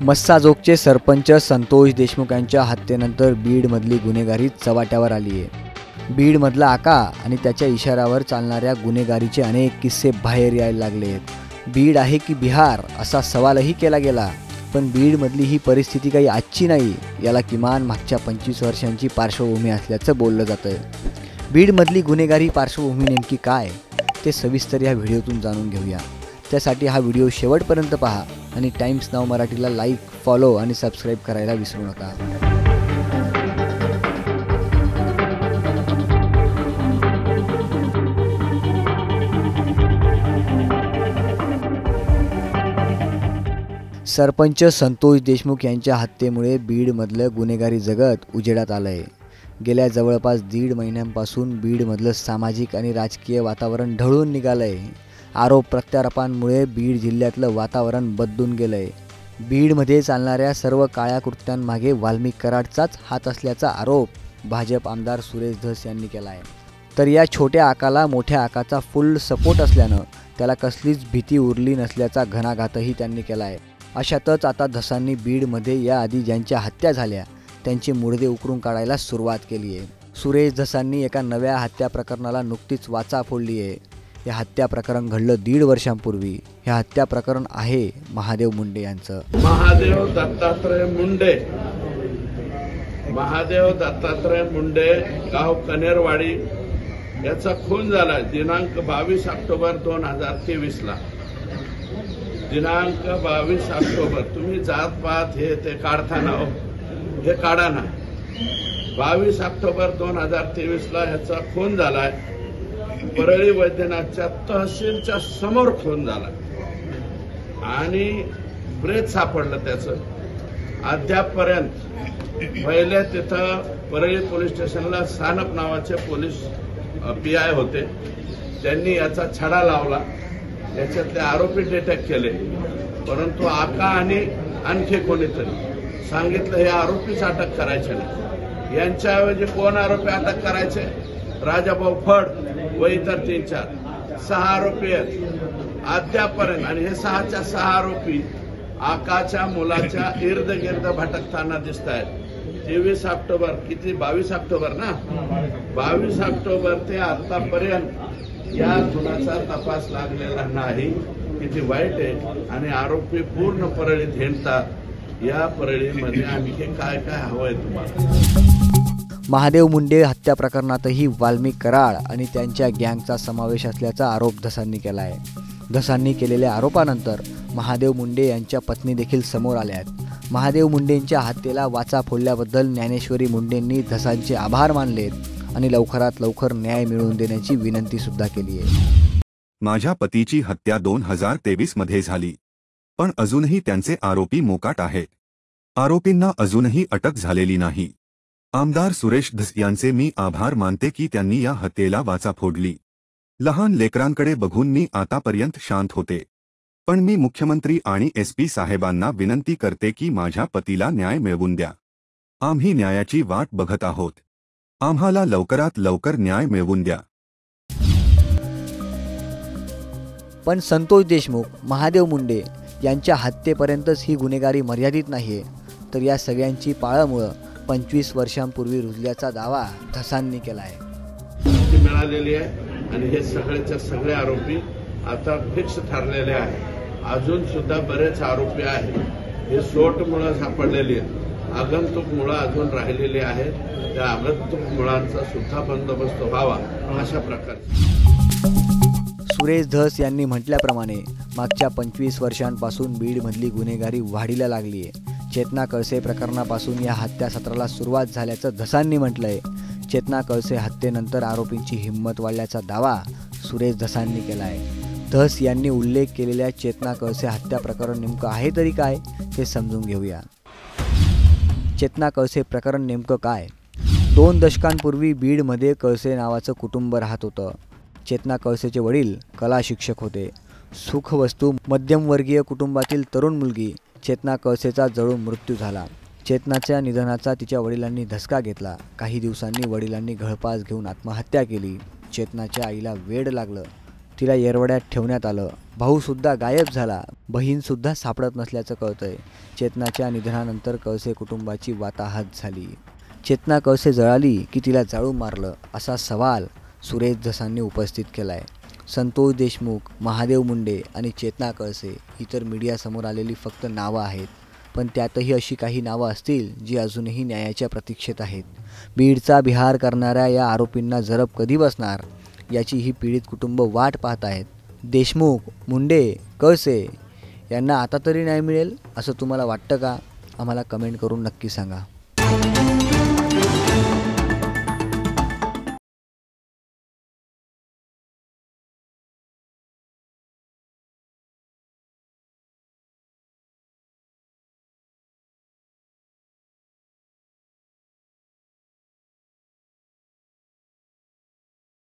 मस्साजोगचे सरपंच संतोष देशमुख यांच्या हत्येनंतर बीडमधली गुन्हेगारी चव्हाट्यावर आली आहे। बीडमधला आका आणि त्याच्या इशाऱ्यावर चालणाऱ्या गुन्हेगारीचे अनेक किस्से बाहेर यायला लागले आहेत। बीड आहे की बिहार असा सवालही केला गेला, पण बीडमधली ही परिस्थिती काही आजची नाही, याला किमान मागच्या 25 वर्षांची पार्श्वभूमी असल्याचं बोललं जातं। बीडमधली गुन्हेगारी पार्श्वभूमी नेमकी काय ते सविस्तर या व्हिडिओतून जाणून घेऊया। त्यासाठी हा व्हिडिओ शेवटपर्यंत पहा आणि टाइम्स नाव मराठीला लाईक, फॉलो आणि सबस्क्राईब करायला विसरू नका। सरपंच संतोष देशमुख यांच्या हत्येमुळे बीडमधलं गुन्हेगारी जगत उजेडात आलंय। गेल्या जवळपास 1.5 महिन्यांपासून बीडमधलं सामाजिक आणि राजकीय वातावरण ढळून निघालंय। आरोप प्रत्यारोपांमुळे बीड जिल्ह्यातलं वातावरण बदलून गेलंय। बीडमध्ये चालणाऱ्या सर्व काळ्या कृत्यांमागे वाल्मिक कराडचाच हात असल्याचा आरोप भाजप आमदार सुरेश धस यांनी केला आहे। तर या छोट्या आकाला मोठ्या आकाचा फुल सपोर्ट असल्यानं त्याला कसलीच भीती उरली नसल्याचा घणाघातही त्यांनी केला आहे। अशातच आता धसांनी बीडमध्ये याआधी ज्यांच्या हत्या झाल्या त्यांचे मुडदे उकरून काढायला सुरुवात केली आहे। सुरेश धसांनी एका नव्या हत्या प्रकरणाला नुकतीच वाचा फोडली आहे। हे हत्या प्रकरण घडलं 1.5 वर्षांपूर्वी। हे हत्या प्रकरण आहे महादेव मुंडे यांचं। महादेव दत्तात्रय मुंडे गाव कनेरवाडी याचा खून झाला दिनांक 22 ऑक्टोबर 2023 ला। दिनांक 22 ऑक्टोबर तुम्ही जात पात हे ते काढताना हे काढा ना। 22 ऑक्टोबर 2023 ला याचा खून झालाय। परळी वैद्यनाथच्या तहसीलच्या समोर खून झाला आणि ब्रेथ सापडलं त्याचं। अद्यापपर्यंत पहिले तिथं परळी पोलीस स्टेशनला सानप नावाचे पोलीस PI होते, त्यांनी याचा छडा लावला, याच्यातले आरोपी डिटेक्ट केले, परंतु आका आणि आणखी कोणीतरी सांगितलं हे आरोपीच अटक करायचे नाही। यांच्याऐवजी कोण आरोपी अटक करायचे? राजाभाऊ फड व इतर 3-4 आरोपी आहेत अद्यापर्यंत। आणि हे 6च्या 6 आरोपी आकाच्या मुलाच्या इर्द गिर्द भटकताना दिसत आहेत। 23 ऑक्टोबर किती 22 ऑक्टोबर ना, 22 ऑक्टोबर ते आतापर्यंत या गुन्ह्याचा तपास लागलेला नाही। किती वाईट आहे। आणि आरोपी पूर्ण परळीत हिंडतात। या परळीमध्ये आणखी काय काय हवंय तुम्हाला? महादेव मुंडे हत्या प्रकरणातही वाल्मिक कराड आणि त्यांच्या गँगचा समावेश असल्याचा आरोप धसांनी केला आहे। धसांनी केलेल्या आरोपानंतर महादेव मुंडे यांच्या पत्नी देखील समोर आल्या आहेत। महादेव मुंडेंच्या हत्येला वाचा फोडल्याबद्दल ज्ञानेश्वरी मुंडेंनी धसांचे आभार मानलेत आणि लवकरात लवकर न्याय मिळवून देण्याची विनंती सुद्धा केली आहे। माझ्या पतीची हत्या 2023 मध्ये झाली, पण अजूनही त्यांचे आरोपी मोकाट आहेत। आरोपींना अजूनही अटक झालेली नाही। आमदार सुरेश धस यांचे मी आभार मानते की त्यांनी या हत्येला वाचा फोडली। लहान लेकरांकडे बघून मी आतापर्यंत शांत होते, पण मी मुख्यमंत्री आणि SP साहेबांना विनंती करते की माझ्या पतीला न्याय मिळवून द्या। आम्ही न्यायाची वाट बघत आहोत। आम्हाला लवकरात लवकर न्याय मिळवून द्या। पण संतोष देशमुख, महादेव मुंडे यांच्या हत्येपर्यंतच ही गुन्हेगारी मर्यादित नाहीये, तर या सगळ्यांची पाळंमुळं 25 वर्षांपूर्वी रुजल्याचा दावा धसांनी केला आहे। मिळालेली आहे आणि हे सगळेच्या सगळे आरोपी आता फिक्स ठरलेले आहेत। अजून सुद्धा बरेच आरोपी आहेत। हे सोटमुळं सापडलेली आहेत, आगंतुक मुळं अजून राहिलेली आहेत। त्या आगंतुक मुळांचा सुद्धा बंदोबस्त व्हावा अशा प्रकारचे। सुरेश धस यांनी म्हटल्याप्रमाणे मागच्या 25 वर्षांपासून बीडमधली गुन्हेगारी वाढीला लागली आहे। चेतना कळसे प्रकरणापासून या हत्या सत्राला सुरुवात झाल्याचं धसांनी म्हटलंय। चेतना कळसे हत्येनंतर आरोपींची हिंमत वाढल्याचा दावा सुरेश धसांनी केला आहे। धस यांनी उल्लेख केलेल्या चेतना कळसे हत्या प्रकरण नेमकं आहे तरी काय ते समजून घेऊया। चेतना कळसे प्रकरण नेमकं काय? 2 दशकांपूर्वी बीडमध्ये कळसे नावाचं कुटुंब राहत होतं। चेतना कळसेचे वडील कला शिक्षक होते। सुखवस्तू मध्यमवर्गीय कुटुंबातील तरुण मुलगी चेतना कळसेचा जळून मृत्यू झाला। चेतनाच्या निधनाचा तिच्या वडिलांनी धसका घेतला। काही दिवसांनी वडिलांनी गळफास घेऊन आत्महत्या केली। चेतनाच्या आईला वेड लागलं। तिला येरवड्यात ठेवण्यात आलं. भाऊसुद्धा गायब झाला. बहीणसुद्धा सापडत नसल्याचं कळतंय. चेतनाच्या निधनानंतर कळसे कुटुंबाची वाताहत झाली. चेतना कळसे जळाली की तिला जाळून मारलं असा सवाल सुरेश धसांनी उपस्थित केला आहे. संतोष देशमुख, महादेव मुंडे आणि चेतना कळसे ही तर मीडियासमोर आलेली फक्त नावं आहेत, पण त्यातही अशी काही नावं असतील जी अजूनही न्यायाच्या प्रतीक्षेत आहेत. बीडचा बिहार करणाऱ्या या आरोपींना जरब कधी बसणार याची ही पीडित कुटुंब वाट पाहत आहेत. देशमुख, मुंडे, कळसे यांना आता तरी न्याय मिळेल असं तुम्हाला वाटतं का? आम्हाला कमेंट करून नक्की सांगा.